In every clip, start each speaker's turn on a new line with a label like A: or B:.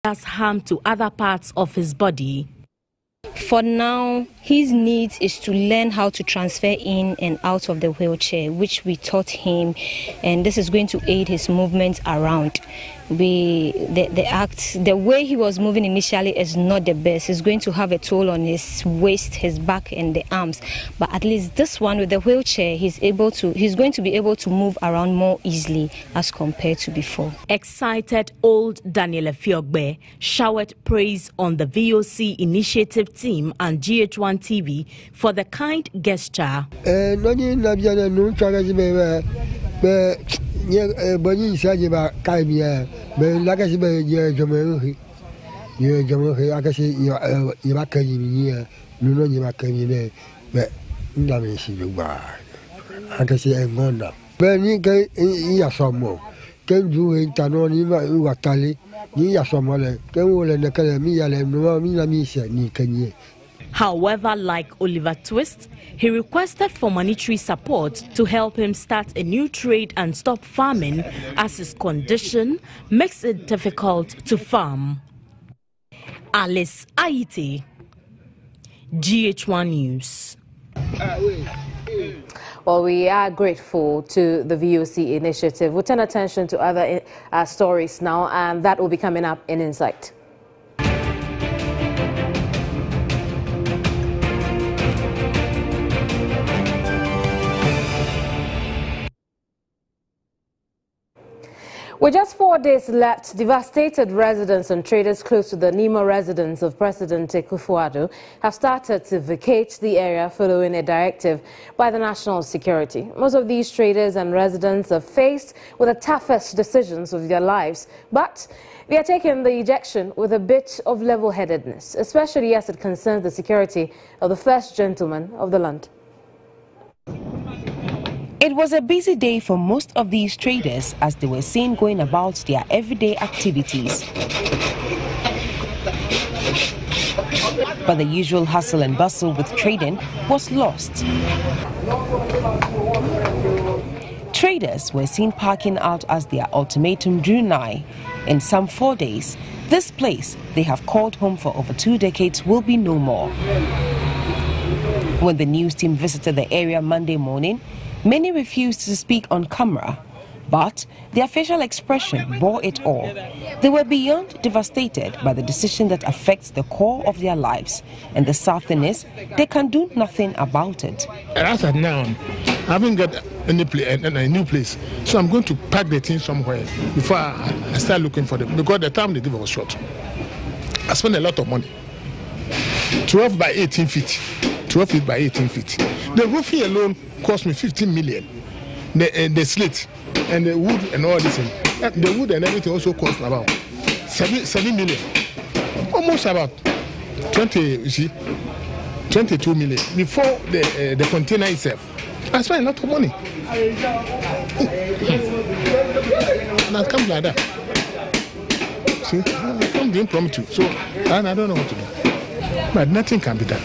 A: does harm to other parts of his body.
B: For now, his need is to learn how to transfer in and out of the wheelchair, which we taught him, and this is going to aid his movement around. The way he was moving initially is not the best. It's going to have a toll on his waist, his back, and the arms. But at least this one with the wheelchair, he's going to be able to move around more easily as compared to before.
A: Excited old Daniel Fiogbe showered praise on the VOC initiative team and GH1 TV for the kind gesture. However, like Oliver Twist, he requested for monetary support to help him start a new trade and stop farming, as his condition makes it difficult to farm. Alice Aite, GH1 News.
C: Well, we are grateful to the VOC initiative. We'll turn attention to other stories now, and that will be coming up in Insight. With just 4 days left, devastated residents and traders close to the Nima residence of President Akufo-Addo have started to vacate the area following a directive by the National Security. Most of these traders and residents are faced with the toughest decisions of their lives, but they are taking the ejection with a bit of level-headedness, especially as it concerns the security of the first gentleman of the land.
D: It was a busy day for most of these traders as they were seen going about their everyday activities. But the usual hustle and bustle with trading was lost. Traders were seen parking out as their ultimatum drew nigh. In some 4 days, this place they have called home for over 2 decades will be no more. When the news team visited the area Monday morning, many refused to speak on camera, but their facial expression bore it all. They were beyond devastated by the decision that affects the core of their lives, and the sad thing is, they can do nothing about it.
E: As of now, I haven't got a new place, so I'm going to pack the things somewhere before I start looking for them, because the time they give was short. I spent a lot of money. 12 by 18 feet. 12 feet by 18 feet. The roofing alone cost me 15 million. The slate and the wood and all this thing. The wood and everything also cost about 7 million. Almost about 22 million before the container itself. I spent a lot of money. And I come like that. See, I'm doing promise, so I don't know what to do. But nothing can be done.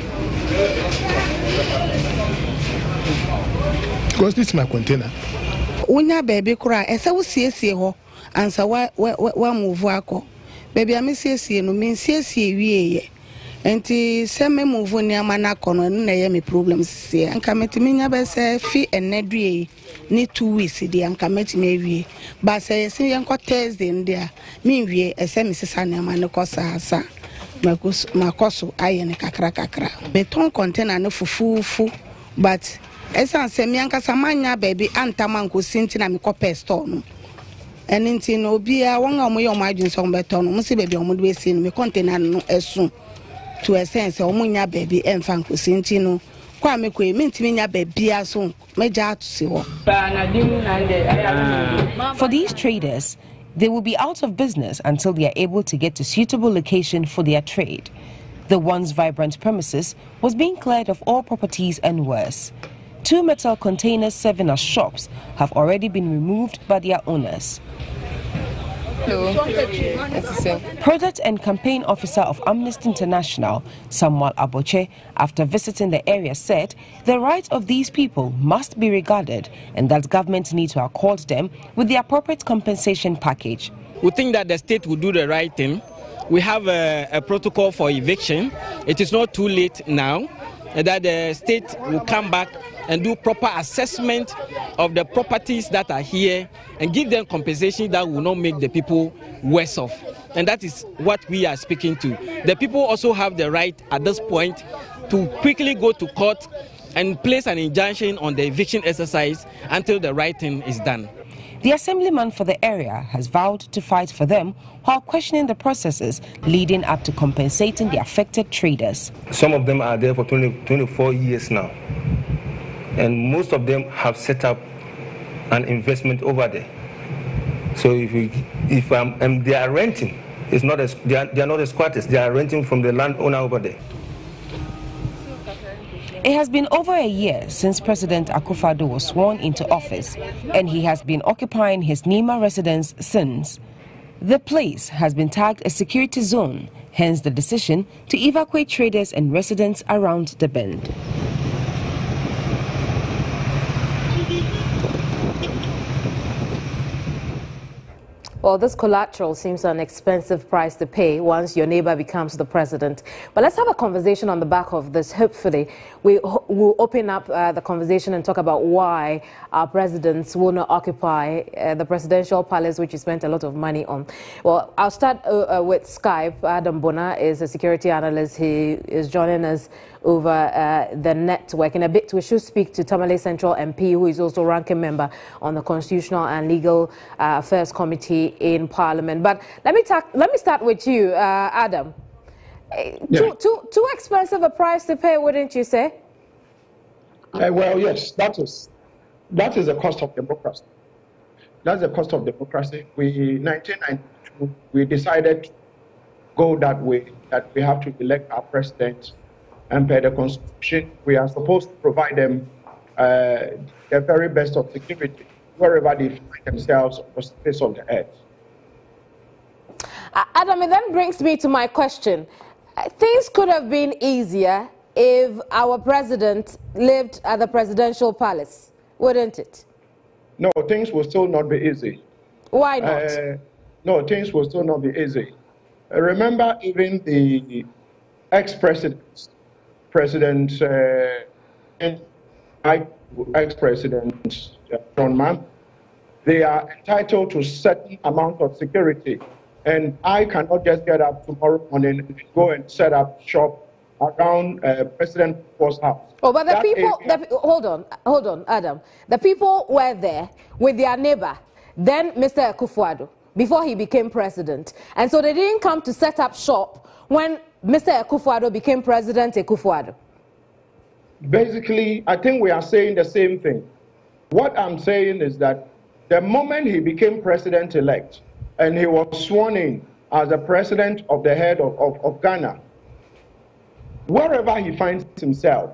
E: Because this is my container.
F: Unya baby kura esa wo siesie ho ansa wa move akọ. Baby am siesie no me siesie wieye. Enti se me move ni ama na akọ no na ye me problems sie. Anka metimi nya be se fi enadue ni 2 weeks di anka metimi awie. Ba se yesi yenko Thursday ndia me wie ese me sesa na ama ne kosa asa. Makoso ayene kakra. Beton container no fufu but esa se mi anka samanya baby antamanko sinti na me kope store no. Enti no bia won a omoye omadwun so beton no mo se baby omo de esi no me container no esu to essence omunya baby emfa nko sinti no kwa me ko me ntimi nya baby aso meja atusi ho.
D: For these traders, they will be out of business until they are able to get a suitable location for their trade. The once vibrant premises was being cleared of all properties and worse. 2 metal containers serving as shops have already been removed by their owners. Project and Campaign Officer of Amnesty International, Samuel Aboche, after visiting the area, said the rights of these people must be regarded and that government need to accord them with the appropriate compensation package.
G: We think that the state will do the right thing we have a protocol for eviction. It is not too late now that the state will come back and do proper assessment of the properties that are here and give them compensation that will not make the people worse off. And that is what we are speaking to. The people also have the right at this point to quickly go to court and place an injunction on the eviction exercise until the right thing is done.
D: The assemblyman for the area has vowed to fight for them while questioning the processes leading up to compensating the affected traders.
H: Some of them are there for 24 years now, and most of them have set up an investment over there. So if they are renting, it's not as they are not as squatters. They are renting from the landowner over there.
D: It has been over a year since President Akufo-Addo was sworn into office, and he has been occupying his Nima residence since. The place has been tagged a security zone, hence the decision to evacuate traders and residents around the bend.
C: Well, this collateral seems an expensive price to pay once your neighbor becomes the president. But let's have a conversation on the back of this. Hopefully, we'll open up the conversation and talk about why our presidents will not occupy the presidential palace, which you spent a lot of money on. Well, I'll start with Skype. Adam Bona is a security analyst. He is joining us over the network. In a bit, we should speak to Tamale Central MP, who is also ranking member on the Constitutional and Legal Affairs Committee in Parliament. But let me start with you, Adam.
I: Yeah.
C: Too expensive a price to pay, wouldn't you say?
I: Well, yes, that is the cost of democracy. That's the cost of democracy. In 1992, we decided to go that way, that we have to elect our president. And per the Constitution, we are supposed to provide them the very best of security wherever they find themselves on the face of the earth.
C: Adam, it then brings me to my question. Things could have been easier if our president lived at the presidential palace, wouldn't it?
I: No, things will still not be easy.
C: Why not?
I: No, things will still not be easy. Remember, even the ex-presidents, ex-President John Mahama, they are entitled to a certain amount of security. And I cannot just get up tomorrow morning and go and set up shop around President Kufuor's house.
C: Oh, but hold on, Adam. The people were there with their neighbor, then Mr. Akufo-Addo, before he became president. And so they didn't come to set up shop when Mr. Akufo-Addo became President Akufo-Addo.
I: Basically, I think we are saying the same thing. What I'm saying is that the moment he became president-elect and he was sworn in as the president of the head of Ghana, wherever he finds himself,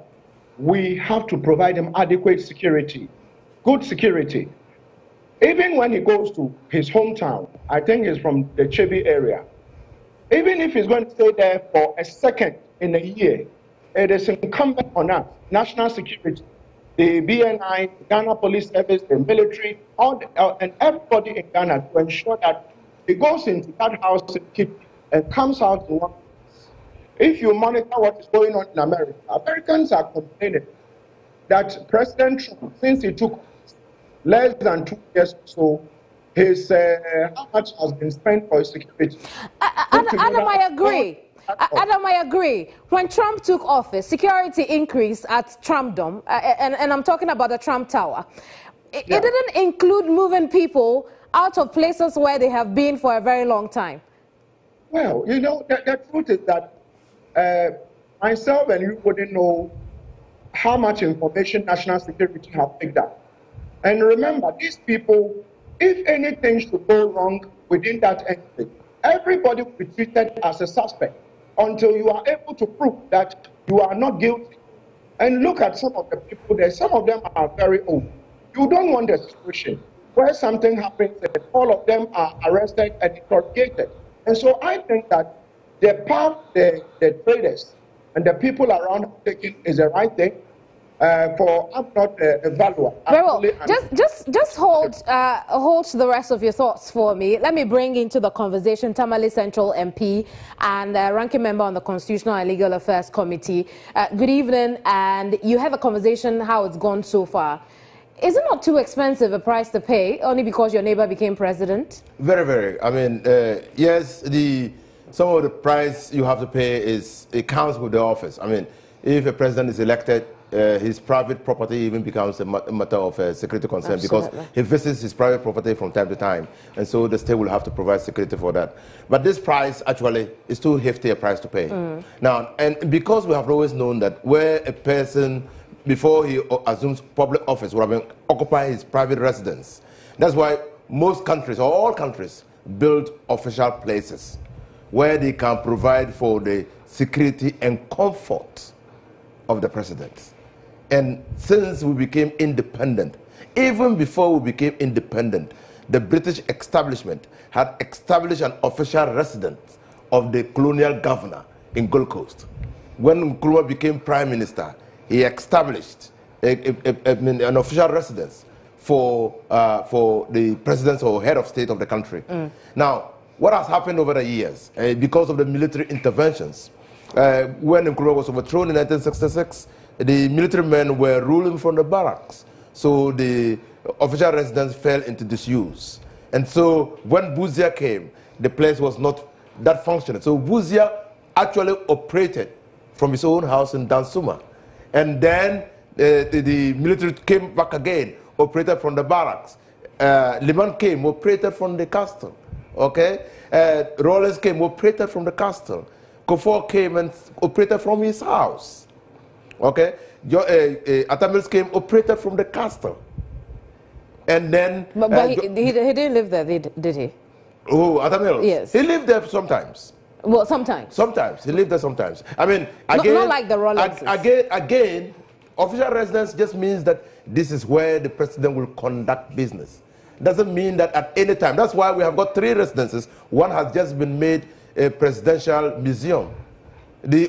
I: we have to provide him adequate security, good security. Even when he goes to his hometown, I think he's from the Chebi area, even if he's going to stay there for a second in a year, it is incumbent on us, national security, the BNI, the Ghana Police Service, the military, and everybody in Ghana to ensure that he goes into that house and comes out in one place. If you monitor what is going on in America, Americans are complaining that President Trump, since he took less than 2 years or so, his how much has been spent for his security.
C: Adam, I agree. Adam, I agree. When Trump took office, security increased at Trumpdom, and I'm talking about the Trump Tower. It didn't include moving people out of places where they have been for a very long time.
I: Well, you know, the truth is that myself and you wouldn't know how much information national security have picked up. And remember, these people, if anything should go wrong within that entity, everybody will be treated as a suspect until you are able to prove that you are not guilty. And look at some of the people there. Some of them are very old. You don't want a situation where something happens and all of them are arrested and interrogated. And so I think that the path the traders and the people around taking is the right thing. for I'm not a valuer.
C: Very well. Just hold the rest of your thoughts for me. Let me bring into the conversation Tamale Central MP and ranking member on the Constitutional and Legal Affairs Committee. Good evening, and you have a conversation how it's gone so far. Is it not too expensive a price to pay only because your neighbor became president?
J: Very, very. I mean, yes, some of the price you have to pay it counts with the office. I mean, if a president is elected, his private property even becomes a matter of security concern. Absolutely. Because he visits his private property from time to time, and so the state will have to provide security for that. But this price actually is too hefty a price to pay. Now, and because we have always known that where a person, before he assumes public office, will have been occupying his private residence. That's why most countries, or all countries, build official places where they can provide for the security and comfort of the president. And since we became independent, even before we became independent, the British establishment had established an official residence of the colonial governor in Gold Coast. When Nkrumah became prime minister, he established an official residence for the president or head of state of the country. Now, what has happened over the years, because of the military interventions, when Nkrumah was overthrown in 1966, the military men were ruling from the barracks. So the official residence fell into disuse. And so when Busia came, the place was not that functional. So Busia actually operated from his own house in Dansuma. And then the military came back again, operated from the barracks. Liman came, operated from the castle. Okay? Rollins came, operated from the castle. Kufuor came and operated from his house. Okay? Atta Mills came, operated from the castle. And then... But
C: he didn't live there, did he?
J: Oh, Atta Mills?
C: Yes.
J: He lived there sometimes.
C: Well, sometimes.
J: Sometimes. He lived there sometimes. I mean, again...
C: Not like the Rollins.
J: Again, official residence just means that this is where the president will conduct business. Doesn't mean that at any time. That's why we have got 3 residences. One has just been made a presidential museum.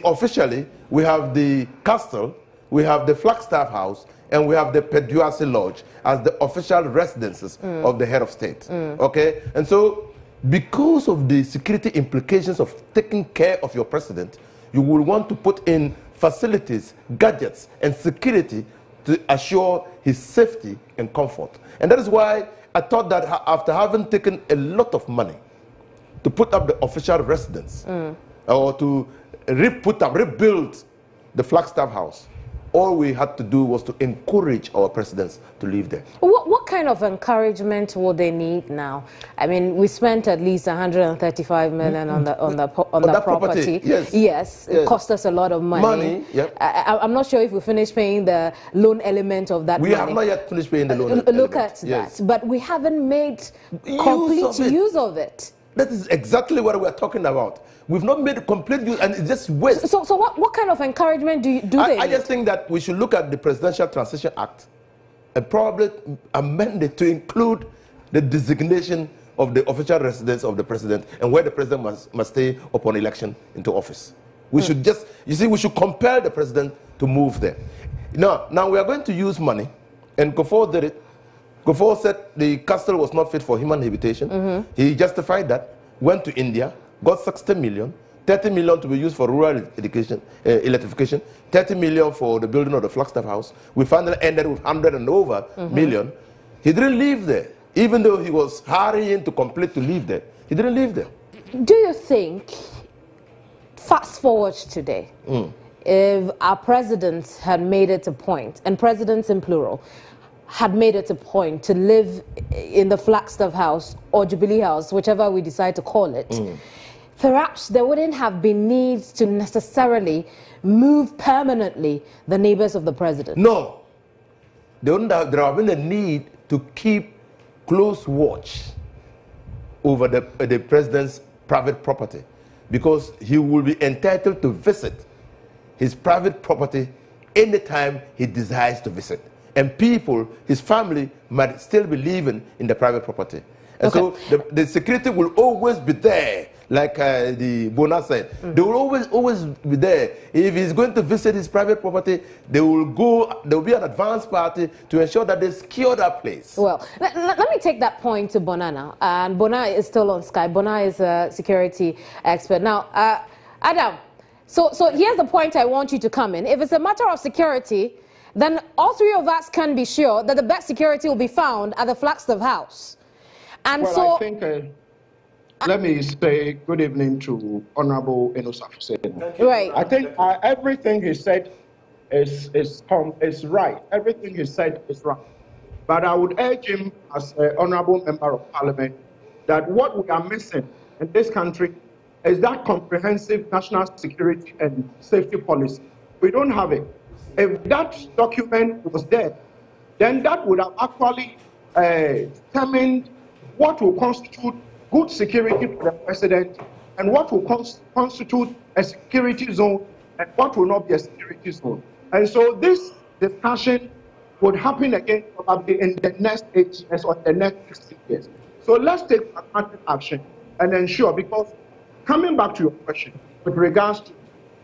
J: Officially, we have the castle, we have the Flagstaff House, and we have the Peduasi Lodge as the official residences of the head of state. Okay? And so, because of the security implications of taking care of your president, you will want to put in facilities, gadgets, and security to assure his safety and comfort. And that is why I thought that after having taken a lot of money to put up the official residence, or to rebuild the Flagstaff House, all we had to do was to encourage our presidents to live there.
C: What kind of encouragement will they need now? I mean, we spent at least 135 million on the property. Yes, it cost us a lot of money.
J: Yep.
C: I'm not sure if we finished paying the loan element of that.
J: We have not yet finished paying the loan.
C: Look at that, but we haven't made complete use of it.
J: That is exactly what we're talking about. We've not made a complete use, and it's just waste.
C: So what kind of encouragement do they
J: I just think that we should look at the Presidential Transition Act and probably amend it to include the designation of the official residence of the president and where the president must stay upon election into office. We should just, you see, we should compel the president to move there. Now we are going to use money, and Kufuor did it. Kufuor said the castle was not fit for human habitation. He justified that, went to India, got 60 million, 30 million to be used for rural education, electrification, 30 million for the building of the Flagstaff House. We finally ended with 100 and over million. He didn't live there. Even though he was hurrying to complete to live there, he didn't live there.
C: Do you think, fast forward today, if our presidents had made it a point, and presidents in plural, had made it a point to live in the Flagstaff House or Jubilee House, whichever we decide to call it, perhaps there wouldn't have been need to necessarily move permanently the neighbors of the president?
J: No. There would have been a need to keep close watch over the president's private property, because he will be entitled to visit his private property anytime he desires to visit. And people, his family, might still be living in the private property. And so the security will always be there like the Bona said. They will always be there. If he's going to visit his private property, there will be an advance party to ensure that they secure that place.
C: Well, let me take that point to Bona now. And Bona is still on Skype. Bona is a security expert. Now, Adam, so here's the point I want you to come in. If it's a matter of security, then all three of us can be sure that the best security will be found at the Flagstaff House. And
I: well,
C: so,
I: I think, let me say good evening to Honorable Enosa Hussein.
C: Right.
I: I think everything he said is right. Everything he said is right. But I would urge him as an Honorable Member of Parliament that what we are missing in this country is that comprehensive national security and safety policy. We don't have it. If that document was there, then that would have actually determined what will constitute good security for the president and what will constitute a security zone and what will not be a security zone. And so this discussion would happen again probably in the next 8 years or the next 60 years. So let's take pragmatic action and ensure, because coming back to your question with regards to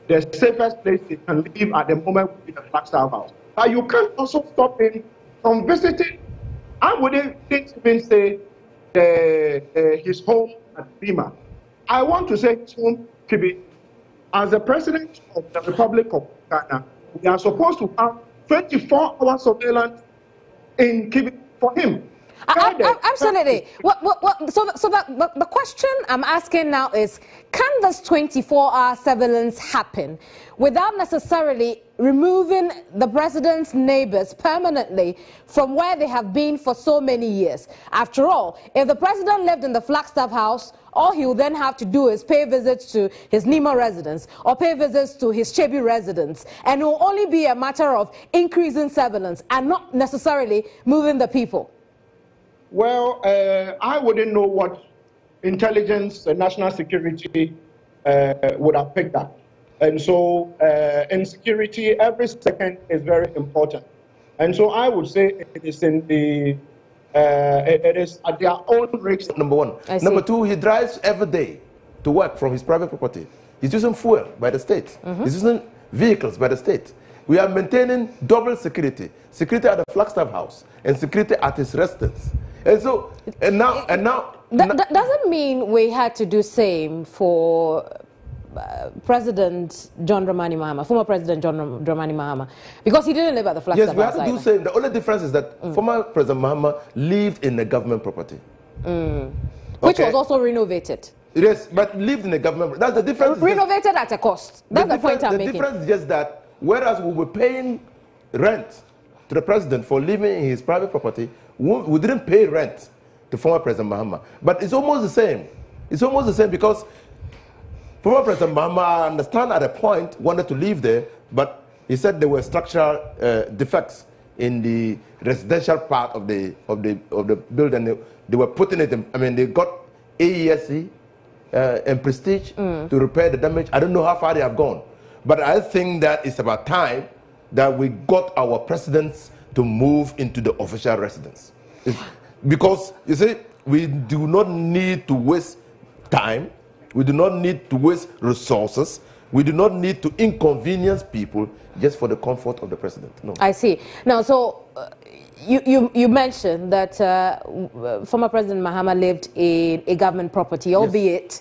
I: the safest place they can live at the moment would be the Flagstaff House. But you can't also stop him from visiting. I wouldn't even say his home at Lima. I want to say his home, Kibi. As the president of the Republic of Ghana, we are supposed to have 24-hour surveillance in Kibi for him.
C: Absolutely. So the question I'm asking now is, can this 24-hour surveillance happen without necessarily removing the president's neighbors permanently from where they have been for so many years? After all, if the president lived in the Flagstaff House, all he will then have to do is pay visits to his Nima residence or pay visits to his Chebi residence, and it will only be a matter of increasing surveillance and not necessarily moving the people.
I: Well, I wouldn't know what intelligence and national security would have picked up. And so in security, every second is very important. And so I would say it is in the, it is at their own risk.
J: Number one. Number two, he drives every day to work from his private property. He's using fuel by the state. He's using vehicles by the state. We are maintaining double security. Security at the Flagstaff House and security at his residence. And so, and now...
C: That doesn't mean we had to do same for President John Dramani Mahama, former President John Dramani Mahama, because he didn't live at the Flagstaff House.
J: Yes, we had to do same. The only difference is that former President Mahama lived in the government property.
C: Which was also renovated.
J: Yes, but lived in the government. That's the difference.
C: Renovated at a cost. That's the point I'm making.
J: The difference is just that whereas we were paying rent to the president for living in his private property, we didn't pay rent to former President Mahama. But it's almost the same. It's almost the same because former President Mahama, I understand at a point, wanted to live there, but he said there were structural defects in the residential part of the building. They were putting it in, I mean, they got AESC and Prestige to repair the damage. I don't know how far they have gone. But I think that it's about time that we got our presidents to move into the official residence. Because, you see, we do not need to waste time. We do not need to waste resources. We do not need to inconvenience people just for the comfort of the president. No.
C: I see. Now, so you mentioned that former President Mahama lived in a government property, albeit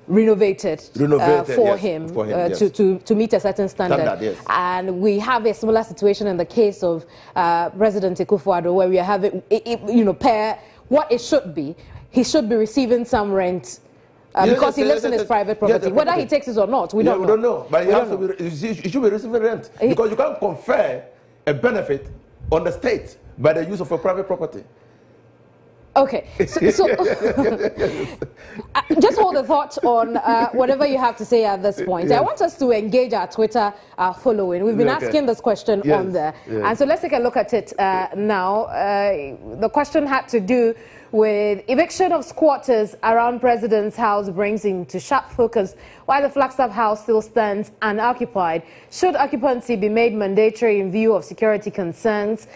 C: renovated for him, to meet a certain standard. And we have a similar situation in the case of President Akufo-Addo, where we are having, per what it should be, he should be receiving some rent because he lives in his private property. Whether he takes it or not, we don't know.
J: We don't know, but he should be receiving rent because you can't confer a benefit on the state by the use of a private property.
C: Okay, so just hold the thought on whatever you have to say at this point. I want us to engage our Twitter following. We've been asking this question on there. And so let's take a look at it now. The question had to do with eviction of squatters around President's house brings into sharp focus while the Flagstaff House still stands unoccupied. Should occupancy be made mandatory in view of security concerns?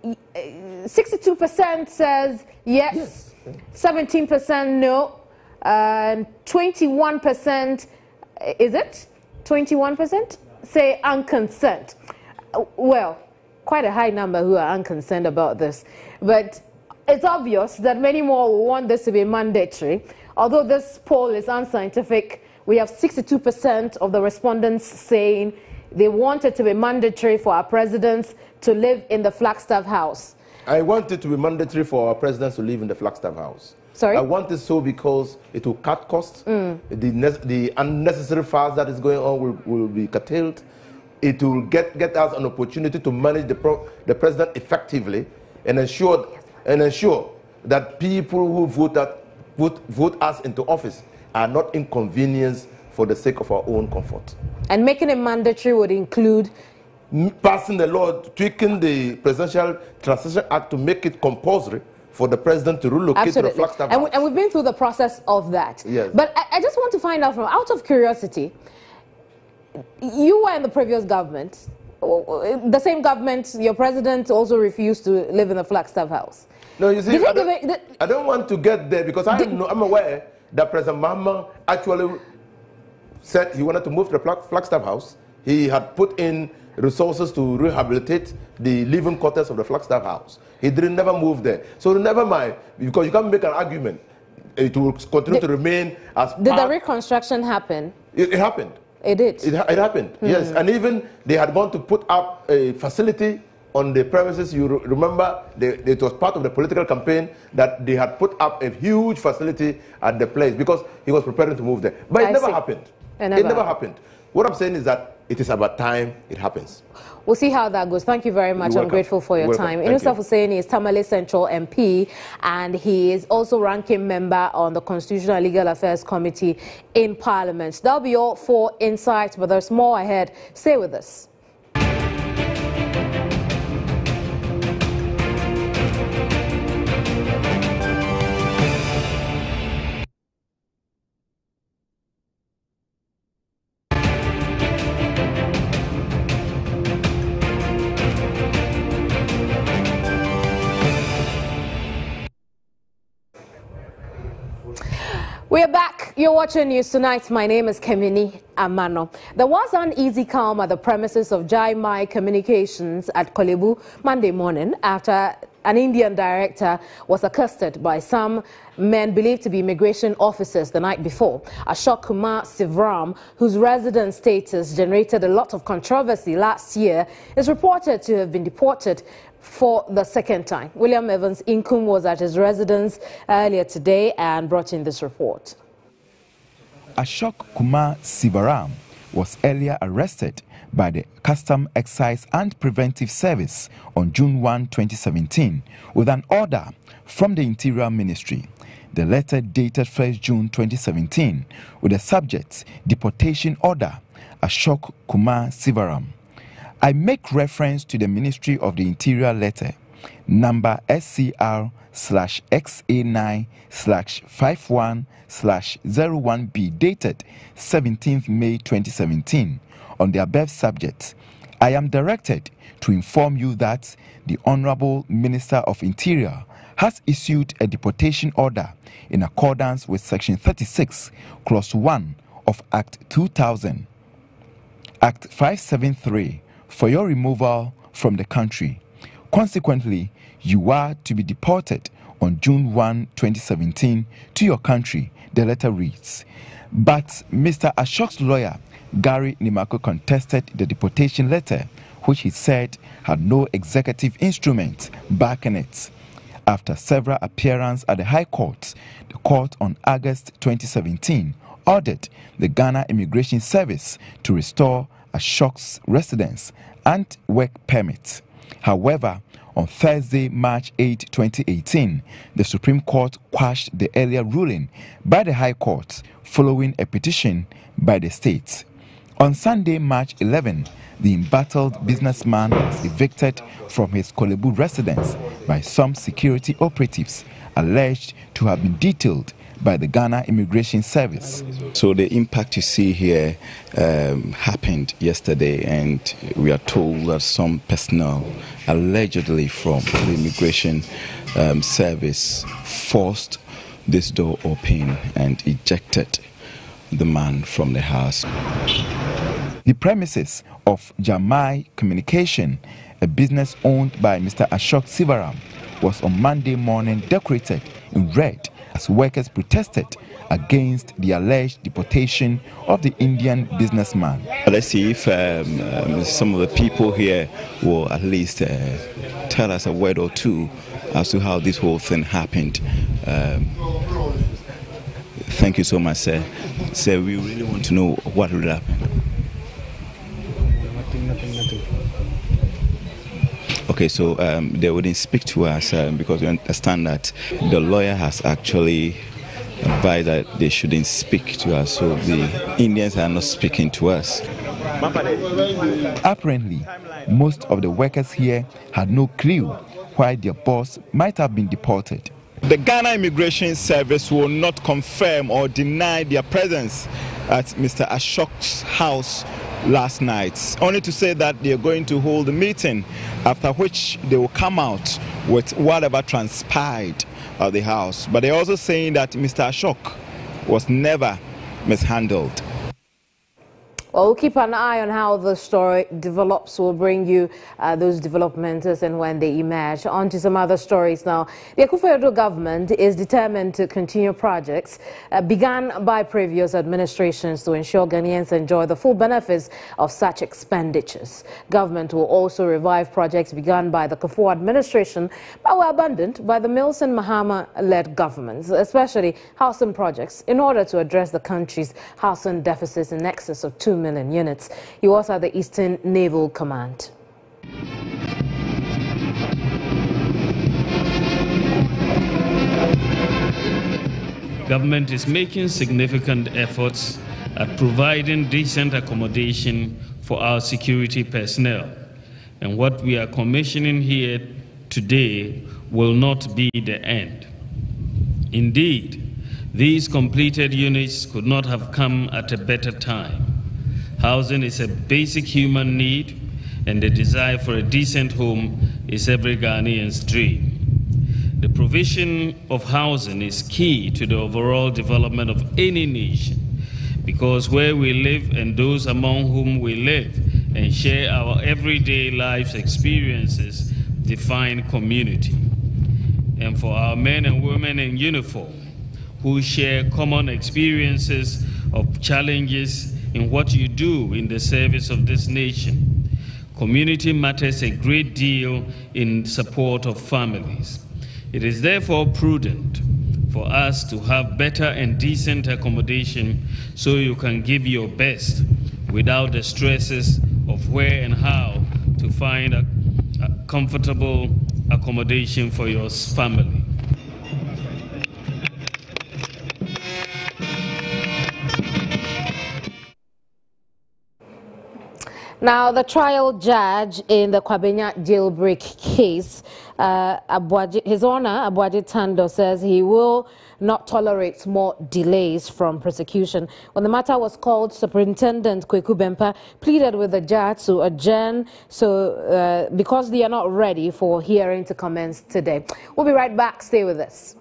C: 62% says yes, 17% no, 21%, is it? 21% say unconcerned. Well, quite a high number who are unconcerned about this. But it's obvious that many more will want this to be mandatory. Although this poll is unscientific, we have 62% of the respondents saying they want it to be mandatory for our presidents to live in the Flagstaff House.
J: I want it to be mandatory for our presidents to live in the Flagstaff House.
C: Sorry?
J: I want it so because it will cut costs. The unnecessary fires that is going on will be curtailed. It will get us an opportunity to manage the president effectively and ensure that people who vote us into office are not inconvenienced for the sake of our own comfort. And
C: making it mandatory would include
J: passing the law, tweaking the Presidential Transition Act to make it compulsory for the president to relocate to the Flagstaff House.
C: And we've been through the process of that.
J: Yes.
C: But I just want to find out, out of curiosity, you were in the previous government. The same government, your president also refused to live in the Flagstaff House.
J: No, you see, I don't want to get there because I'm aware that President Mahama actually said he wanted to move to the Flagstaff House. He had put in resources to rehabilitate the living quarters of the Flagstaff House. He never moved there. So never mind, because you can't make an argument. It will continue to remain as
C: Did the reconstruction happen?
J: It happened.
C: It did?
J: It happened, yes. And even they had gone to put up a facility on the premises. You remember, it was part of the political campaign that they had put up a huge facility at the place because he was preparing to move there. But it never happened. It never happened. What I'm saying is that it is about time it happens.
C: We'll see how that goes. Thank you very much. I'm grateful for your time. Inusah Hussaini is Tamale Central MP, and he is also ranking member on the Constitutional and Legal Affairs Committee in Parliament. That'll be all for Insight, but there's more ahead. Stay with us. We are back. You're watching News Tonight. My name is Kemini Amano. There was uneasy calm at the premises of Jai Mai Communications at Korle Bu Monday morning after an Indian director was accosted by some men believed to be immigration officers the night before. Ashok Kumar Sivaram, whose resident status generated a lot of controversy last year, is reported to have been deported for the second time. William Evans Inkum was at his residence earlier today and brought in this report.
K: Ashok Kumar Sivaram was earlier arrested by the Custom, Excise and Preventive Service on June 1, 2017, with an order from the Interior Ministry. The letter dated 1st June 2017 with the subject Deportation Order, Ashok Kumar Sivaram. I make reference to the Ministry of the Interior letter number SCR/XA9/51/01B dated 17th May 2017 on the above subject. I am directed to inform you that the Honorable Minister of Interior has issued a deportation order in accordance with Section 36, Clause 1 of Act 2000, Act 573, for your removal from the country. Consequently, you are to be deported on June 1, 2017 to your country, the letter reads. But Mr. Ashok's lawyer, Gary Nimako, contested the deportation letter, which he said had no executive instrument backing it. After several appearances at the High Court, the court on August 2017 ordered the Ghana Immigration Service to restore Ashok's residence and work permit. However, on Thursday, March 8, 2018, the Supreme Court quashed the earlier ruling by the High Court following a petition by the state. On Sunday, March 11, the embattled businessman was evicted from his Korle Bu residence by some security operatives alleged to have been detailed by the Ghana Immigration Service.
L: So the impact you see here happened yesterday, and we are told that some personnel allegedly from the Immigration Service forced this door open and ejected the man from the house.
K: The premises of Jamai Communication, a business owned by Mr. Ashok Sivaram, was on Monday morning decorated in red as workers protested against the alleged deportation of the Indian businessman.
L: Let's see if some of the people here will at least tell us a word or two as to how this whole thing happened. Thank you so much, sir. Sir, we really want to know what really happened.
M: Nothing.
L: Okay, so they wouldn't speak to us because we understand that the lawyer has actually advised that they shouldn't speak to us, so the Indians are not speaking to us.
K: Apparently, most of the workers here had no clue why their boss might have been deported.
L: The Ghana Immigration Service will not confirm or deny their presence at Mr. Ashok's house last night, only to say that they are going to hold a meeting, after which they will come out with whatever transpired at the house. But they're also saying that Mr. Ashok was never mishandled.
C: Well, we'll keep an eye on how the story develops. We'll bring you those developments and when they emerge. On to some other stories now. The Akufo-Addo government is determined to continue projects begun by previous administrations to ensure Ghanaians enjoy the full benefits of such expenditures. Government will also revive projects begun by the Kufuor administration but were abandoned by the Milson Mahama-led governments, especially housing projects, in order to address the country's housing deficits in excess of 2 million units. He was at the Eastern Naval Command.
N: Government is making significant efforts at providing decent accommodation for our security personnel. And what we are commissioning here today will not be the end. Indeed, these completed units could not have come at a better time. Housing is a basic human need, and the desire for a decent home is every Ghanaian's dream. The provision of housing is key to the overall development of any nation, because where we live and those among whom we live and share our everyday lives experiences define community. And for our men and women in uniform who share common experiences of challenges in what you do in the service of this nation, community matters a great deal in support of families. It is therefore prudent for us to have better and decent accommodation so you can give your best without the stresses of where and how to find a comfortable accommodation for your family.
C: Now, the trial judge in the Kwabena jailbreak case, His Honor Abuaji Tando, says he will not tolerate more delays from prosecution. When the matter was called, Superintendent Kweku Bempa pleaded with the judge to adjourn because they are not ready for hearing to commence today. We'll be right back. Stay with us.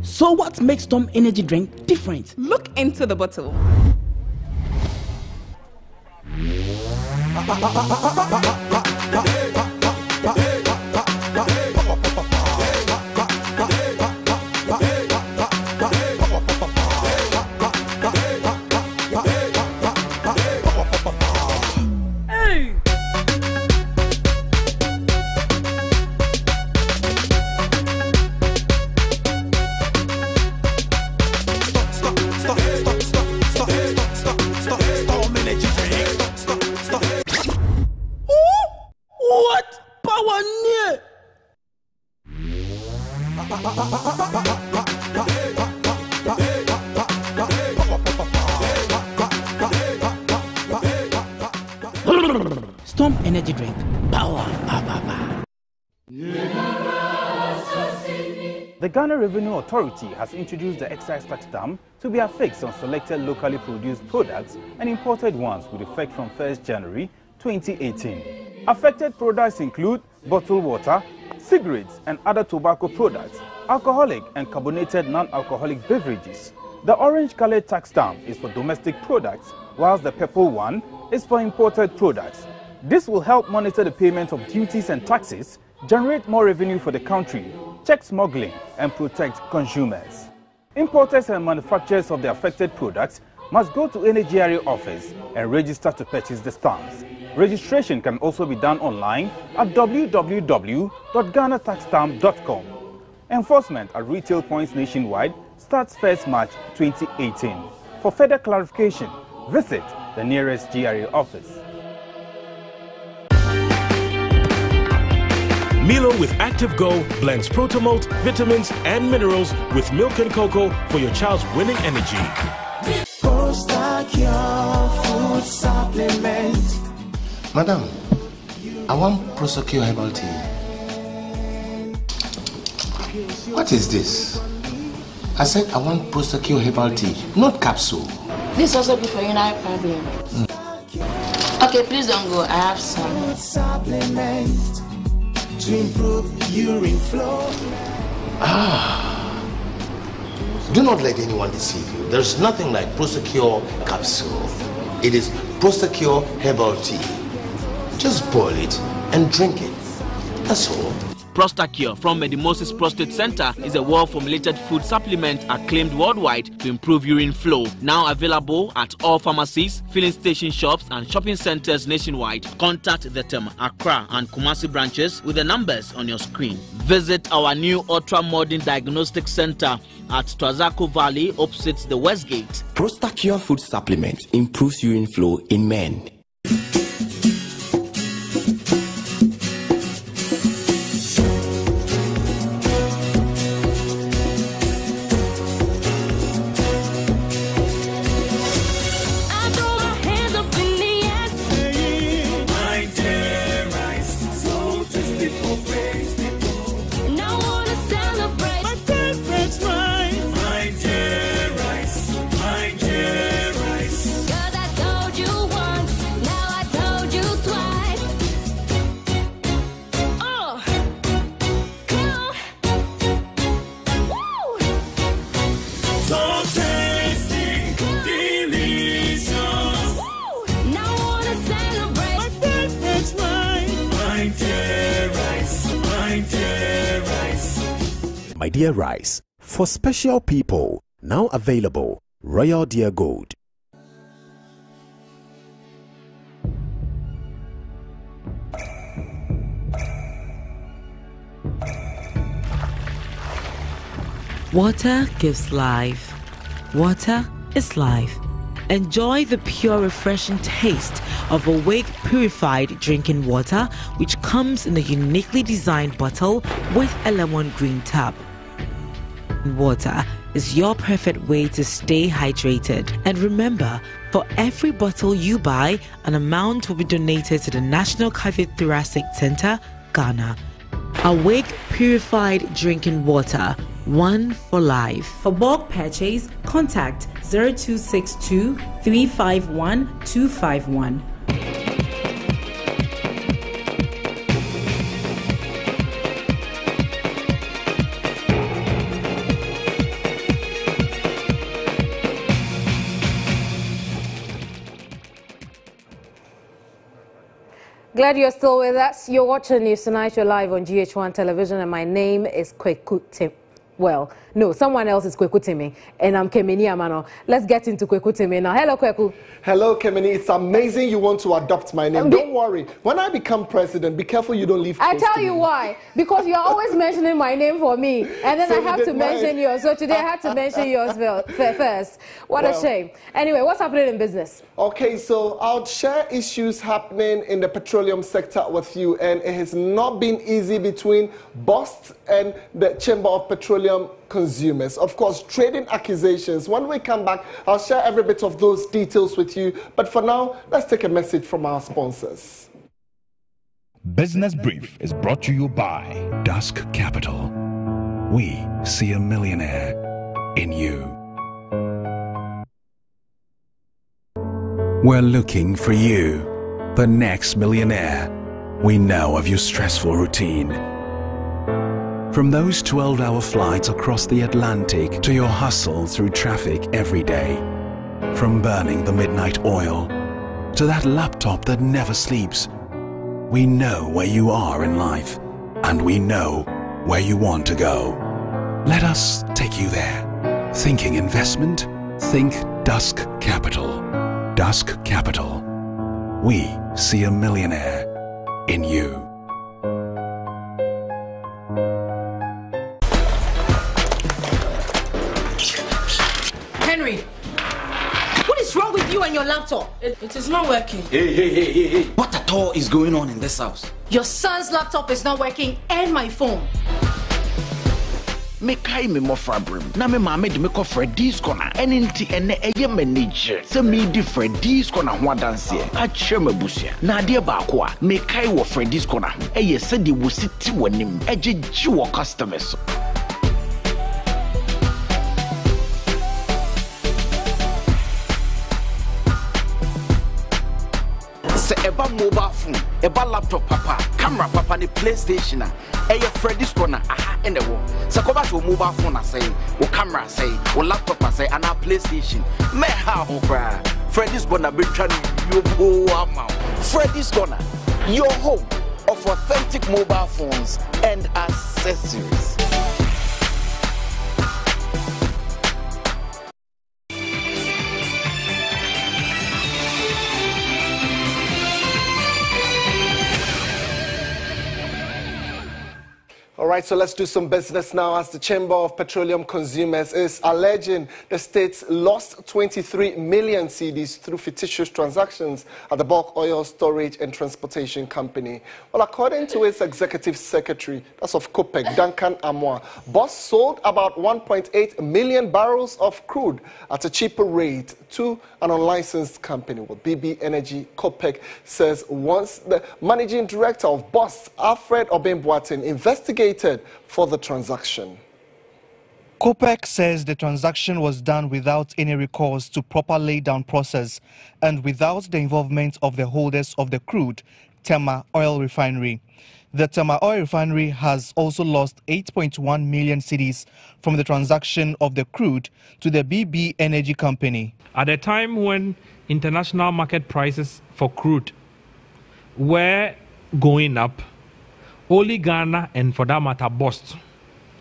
O: So what makes Tom energy drink different?
P: Look into the bottle.
O: Storm energy drink. Power.
M: The Ghana Revenue Authority has introduced the excise tax stamp to be affixed on selected locally produced products and imported ones with effect from 1st January 2018. Affected products include bottled water, cigarettes and other tobacco products, alcoholic and carbonated non-alcoholic beverages. The orange-colored tax stamp is for domestic products, whilst the purple one is for imported products. This will help monitor the payment of duties and taxes, generate more revenue for the country, check smuggling, and protect consumers. Importers and manufacturers of the affected products must go to NAGRA office and register to purchase the stamps. Registration can also be done online at www.ghanataxstamp.com. Enforcement at retail points nationwide starts 1st March 2018. For further clarification, visit the nearest GRA office.
P: Milo with Active Go blends Protomalt, vitamins and minerals with milk and cocoa for your child's winning energy.
Q: Prostacure food supplement.
R: Madam, I want Prosecure herbal tea. What is this? I said I want Prosecure herbal tea, not capsule.
S: This also be for urinary problem. Okay, please don't go. I have some.
Q: Supplement to improve urine flow.
R: Do not let anyone deceive you. There's nothing like Prosecure capsule. It is Prosecure herbal tea. Just boil it and drink it. That's all.
T: Prostacure from Medimosis Prostate Center is a well-formulated food supplement acclaimed worldwide to improve urine flow. Now available at all pharmacies, filling station shops and shopping centers nationwide. Contact the Tema, Accra and Kumasi branches with the numbers on your screen. Visit our new ultra-modern diagnostic center at Twazako Valley opposite the Westgate.
U: Prostacure food supplement improves urine flow in men.
V: My Dear Rice, for special people, now available, Royal Dear Gold.
W: Water gives life. Water is life. Enjoy the pure, refreshing taste of Awake Purified Drinking Water, which comes in a uniquely designed bottle with a lemon green tap. Water is your perfect way to stay hydrated. And remember, for every bottle you buy, an amount will be donated to the National Cardiothoracic Center, Ghana. Awake Purified Drinking Water, one for life. For bulk purchase, contact 0262 351 251.
C: Glad you're still with us. You're watching News Tonight. You're live on GH1 television, and my name is Kweku Well, no, someone else is Kweku Timi, and I'm Kemini Amano. Let's get into Kweku Timi now. Hello, Kweku.
A: Hello, Kemini. It's amazing you want to adopt my name. Don't worry. When I become president, be careful you don't leave close
C: I tell
A: to
C: you
A: me.
C: why. Because you're always mentioning my name for me, and then
A: So
C: I have to mention yours. So today I had to mention yours first. What a shame. Anyway, what's happening in business?
A: Okay, so I'll share issues happening in the petroleum sector with you, and it has not been easy between BOST and the Chamber of Petroleum Consumers. Of course, trading accusations. When we come back, I'll share every bit of those details with you. But for now, let's take a message from our sponsors.
B: Business Brief is brought to you by Dusk Capital. We see a millionaire in you. We're looking for you, the next millionaire. We know of your stressful routine. From those 12-hour flights across the Atlantic to your hustle through traffic every day. From burning the midnight oil to that laptop that never sleeps. We know where you are in life, and we know where you want to go. Let us take you there. Thinking investment? Think Dusk Capital. Dusk Capital. We see a millionaire in you.
O: Henry, what is wrong with you and your laptop? It is not working.
E: Hey. What at all is going on in this house?
O: Your son's laptop is not working and my phone.
E: Me kai me mo fabrim. Na me mama de me ko Freddy's corner. Enti ene eye manager. Se me di Freddy's corner ho dance. A chere mabusia. Na de ba ko a me kai wo Freddy's corner. Eye se de wo siti wanim. Ejeji wo customers. Se eba mobile phone, eba laptop papa, camera papa ni PlayStation a eye Freddy's corner aha ene wo. Se ko ba to mobile phone a say, wo camera say, wo laptop a say and a PlayStation. Me ha ho kra. Freddy's corner be twa you go am. Freddy's corner, your home of authentic mobile phones and accessories.
A: All right, so let's do some business now, as the Chamber of Petroleum Consumers is alleging the state lost 23 million cedis through fictitious transactions at the bulk oil storage and transportation company. Well, according to its executive secretary, that's of COPEC, Duncan Amoah, BOST sold about 1.8 million barrels of crude at a cheaper rate to an unlicensed company. Well, BB Energy COPEC says once the managing director of BOST, Alfred Obemboatin, investigated for the transaction.
X: COPEC says the transaction was done without any recourse to proper lay-down process and without the involvement of the holders of the crude, Tema Oil Refinery. The Tema Oil Refinery has also lost 8.1 million cedis from the transaction of the crude to the BB Energy Company.
Y: At a time when international market prices for crude were going up, only Ghana, and for that matter BOST,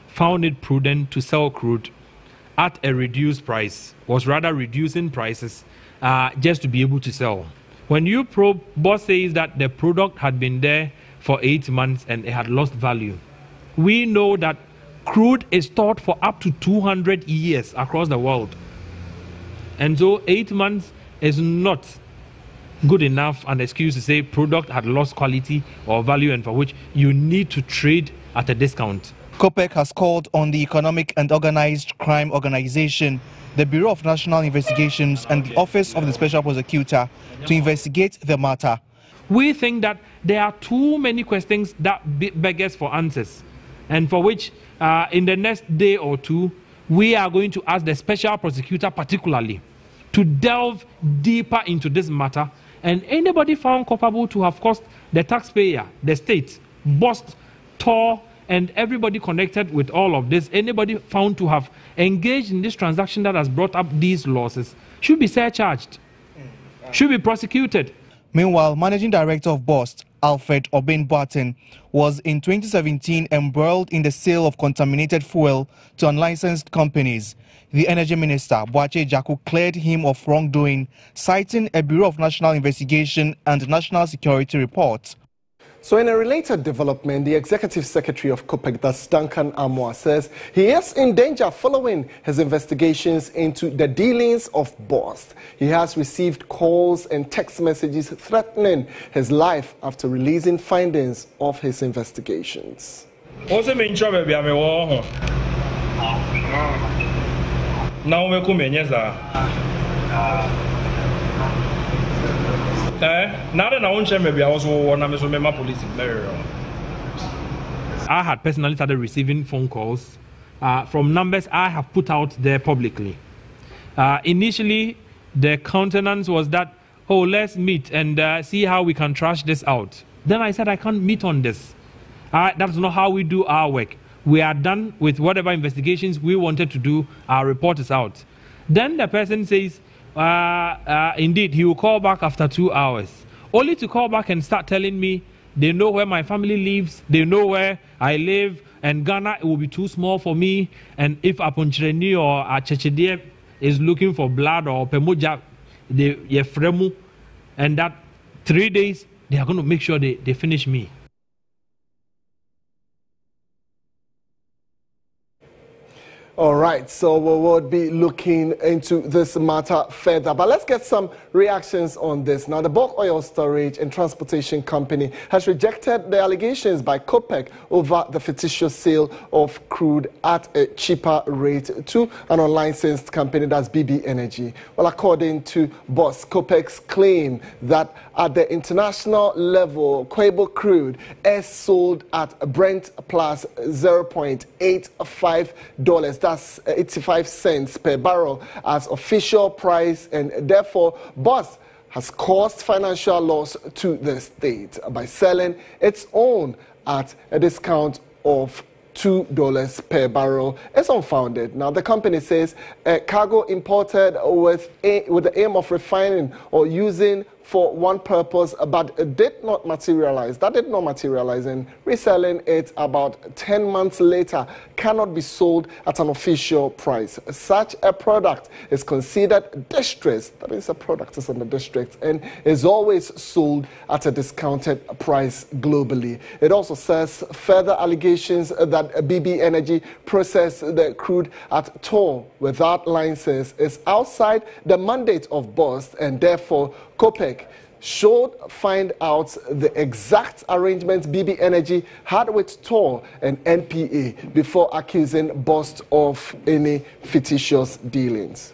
Y: found it prudent to sell crude at a reduced price, was rather reducing prices just to be able to sell. When you probe, BOST says that the product had been there for 8 months and it had lost value. We know that crude is stored for up to 200 years across the world. And so 8 months is not good enough an excuse to say product had lost quality or value and for which you need to trade at a discount.
X: COPEC has called on the Economic and Organized Crime Organization, the Bureau of National Investigations and the Office of the Special Prosecutor to investigate the matter.
Y: We think that there are too many questions that beggars for answers and for which in the next day or two we are going to ask the Special Prosecutor particularly to delve deeper into this matter, and anybody found culpable to have cost the taxpayer, the state, BOST, TOR, and everybody connected with all of this, anybody found to have engaged in this transaction that has brought up these losses should be surcharged, should be prosecuted.
X: Meanwhile, Managing Director of BOST, Alfred Obin Boateng, was in 2017 embroiled in the sale of contaminated fuel to unlicensed companies. The Energy Minister, Boakye Jaku, cleared him of wrongdoing, citing a Bureau of National Investigation and National Security report.
A: So in a related development, the Executive Secretary of COPEC, that's Duncan Amoah, says he is in danger following his investigations into the dealings of BOST. He has received calls and text messages threatening his life after releasing findings of his investigations.
Y: I had personally started receiving phone calls from numbers I have put out there publicly. Initially, the countenance was that, oh, let's meet and see how we can trash this out. Then I said, I can't meet on this. That's not how we do our work. We are done with whatever investigations we wanted to do. Our report is out. Then the person says, indeed, he will call back after 2 hours, only to call back and start telling me they know where my family lives, they know where I live, and Ghana, it will be too small for me, and if Aponchireni or Achechedie is looking for blood or Pemoja, Yefremu, and that 3 days, they are going to make sure they finish me.
A: All right, so we will be looking into this matter further. But let's get some reactions on this. Now, the Bulk Oil Storage and Transportation Company has rejected the allegations by COPEC over the fictitious sale of crude at a cheaper rate to an unlicensed company, that's BB Energy. Well, according to BOST, COPEC's claim that at the international level, Quebo crude is sold at Brent plus $0.85. That's 85 cents per barrel as official price, and therefore BOST has caused financial loss to the state by selling its own at a discount of $2 per barrel. It's unfounded. Now, the company says a cargo imported with the aim of refining or using for one purpose, but it did not materialize. That did not materialize, and reselling it about 10 months later cannot be sold at an official price. Such a product is considered distressed. That is, a product is in the district and is always sold at a discounted price globally. It also says further allegations that BB Energy processed the crude at Tor without license is outside the mandate of BOST, and therefore COPEC should find out the exact arrangements BB Energy had with Tor and NPA before accusing BOST of any fictitious dealings.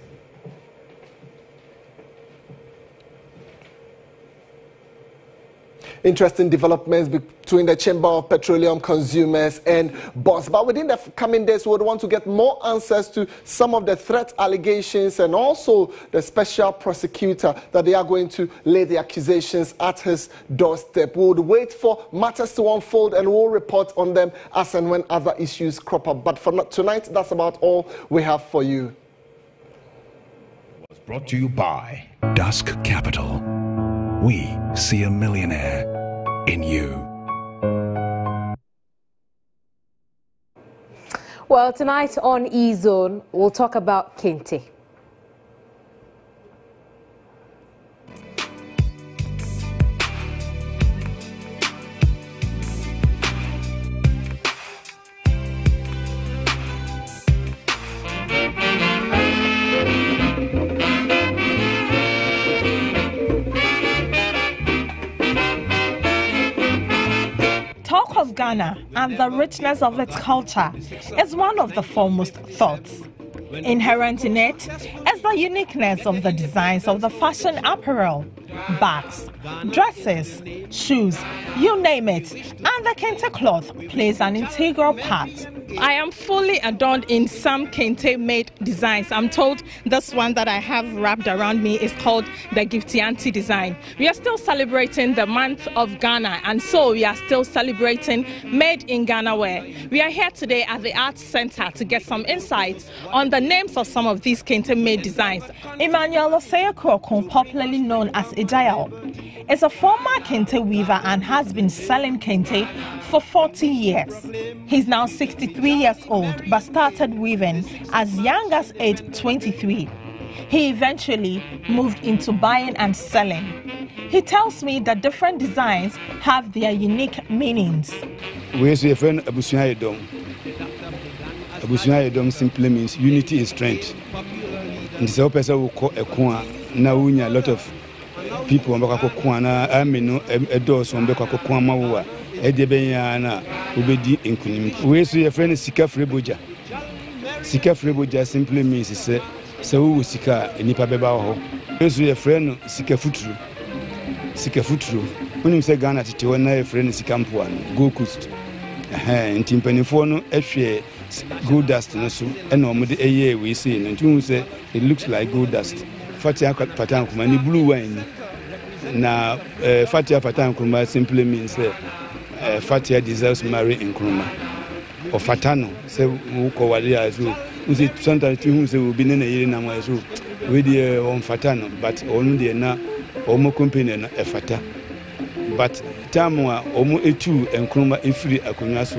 A: Interesting developments between the Chamber of Petroleum Consumers and BOST. But within the coming days, we would want to get more answers to some of the threat allegations and also the special prosecutor that they are going to lay the accusations at his doorstep. We would wait for matters to unfold and we'll report on them as and when other issues crop up. But for tonight, that's about all we have for you.
B: Was brought to you by Dusk Capital. We see a millionaire in you.
C: Well, tonight on E-Zone, we'll talk about Kente.
D: Ghana and the richness of its culture is one of the foremost thoughts. Inherent in it is the uniqueness of the designs of the fashion apparel, bags, dresses, shoes, you name it, and the Kente cloth plays an integral part.
F: I am fully adorned in some Kente-made designs. I'm told this one that I have wrapped around me is called the Giftianti design. We are still celebrating the month of Ghana, and so we are still celebrating Made in Ghana wear. We are here today at the Arts Center to get some insights on the names of some of these Kente-made designs.
D: Emmanuel Osei Krokun, popularly known as Ejayao, is a former kente weaver and has been selling kente for 40 years. He's now 63 years old but started weaving as young as age 23. He eventually moved into buying and selling. He tells me that different designs have their unique meanings.
G: We say friend Abusunya Edom. Abusunya Edom simply means unity is strength. And this person will call a kwa na unya a lot of people ambako kwa na amino edos ambako kwa mawa edebenya na ubedi inkunim. We say a friend Sika Freboja. Sika Freboja simply means say so sika nipa beba ho. We say a friend Sika Futuru. Sika Futuru. When you say Ghana tete wona a friend Sika Mpoa Gold Coast. Nti mpanifo no ehwe gold dust no so and omode eye we say no nti say it looks like gold dust. Fatia patan kuma ni blue wine na fatia patan kuma simply means fatia deserves marry nkruma or fatano say wo ko wale aso we say sometimes you say we be na yire na mo so we dey on fatano but onu dey na omo company na fata but Tamwa Omo Etu and Kroma Ifri Akunyaso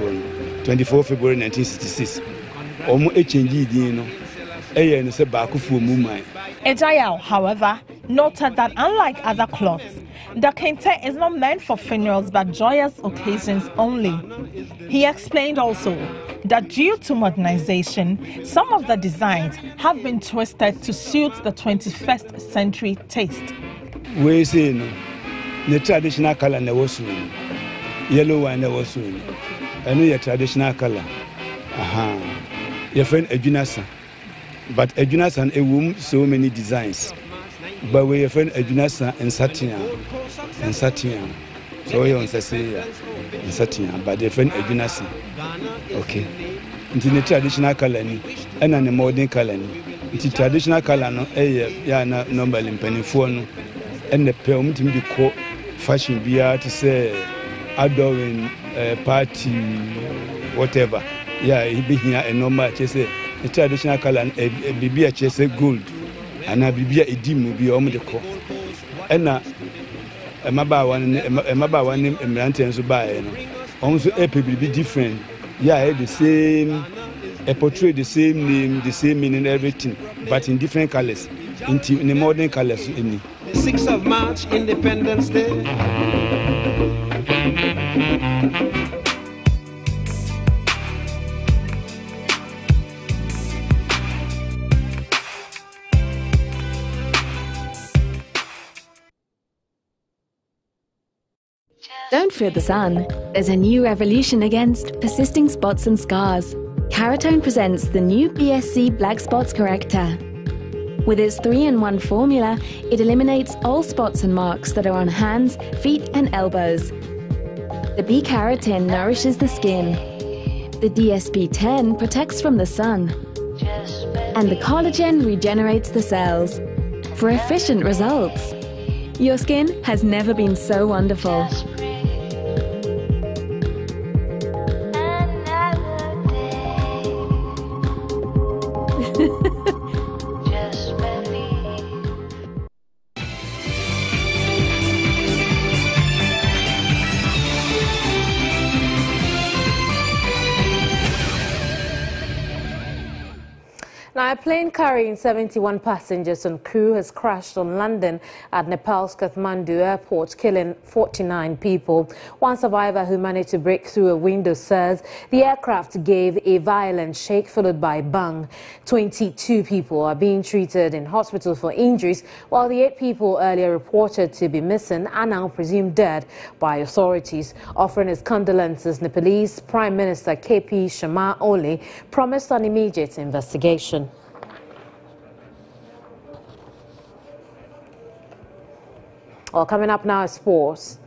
G: 24 February 1966. Omo Echenji Dino Aya and Sebakufu Mumai.
D: Ejayao, however, noted that unlike other cloths, the kente is not meant for funerals but joyous occasions only. He explained also that due to modernization, some of the designs have been twisted to suit the 21st century taste.
G: We say no. The traditional color never soon. Yellow wine never soon. I know your traditional color. Your friend Ejunasa. But Ejunasa a womb so many designs. But we your friend Ejunasa and Satina. And Satina. So you want to say and Satina. But your friend Ejunasa. Okay. Into the traditional color and the modern color. Into traditional color no yeah number in penny phone and the permit to be called fashion beer to say adoring party whatever. Yeah, he be here a normal chase a traditional color and a bibia chase gold and a bibia edimu be on the call. And a maba one emerantans to buy also a people be different. Yeah, the same a portray the same name, the same meaning, everything, but in different colors, in the modern colors.
H: 6th of March, Independence Day.
I: Don't fear the sun. There's a new revolution against persisting spots and scars. Keratone presents the new BSC Black Spots Corrector. With its 3-in-1 formula, it eliminates all spots and marks that are on hands, feet and elbows. The B-carotene nourishes the skin. The DSP-10 protects from the sun. And the collagen regenerates the cells. For efficient results. Your skin has never been so wonderful.
C: Now, a plane carrying 71 passengers and crew has crashed on landing at Nepal's Kathmandu airport, killing 49 people. One survivor who managed to break through a window says the aircraft gave a violent shake followed by a bang. 22 people are being treated in hospital for injuries, while the 8 people earlier reported to be missing are now presumed dead by authorities. Offering his condolences, Nepalese Prime Minister KP Sharma Oli promised an immediate investigation. Well, coming up now is sports.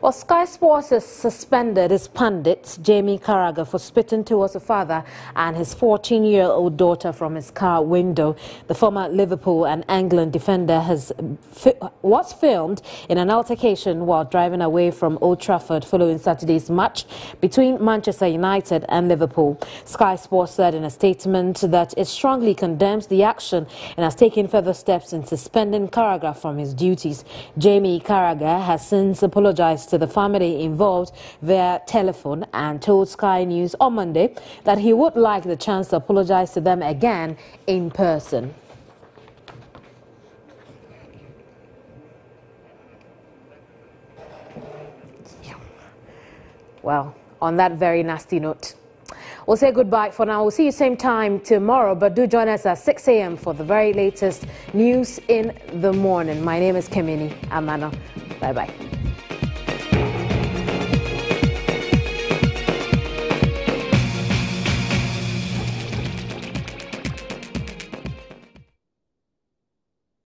C: Well, Sky Sports has suspended his pundit, Jamie Carragher, for spitting towards a father and his 14-year-old daughter from his car window. The former Liverpool and England defender was filmed in an altercation while driving away from Old Trafford following Saturday's match between Manchester United and Liverpool. Sky Sports said in a statement that it strongly condemns the action and has taken further steps in suspending Carragher from his duties. Jamie Carragher has since apologized to the family involved via telephone and told Sky News on Monday that he would like the chance to apologize to them again in person. Well, on that very nasty note, we'll say goodbye for now. We'll see you same time tomorrow, but do join us at 6 a.m. for the very latest news in the morning. My name is Kemini Amano. Bye-bye.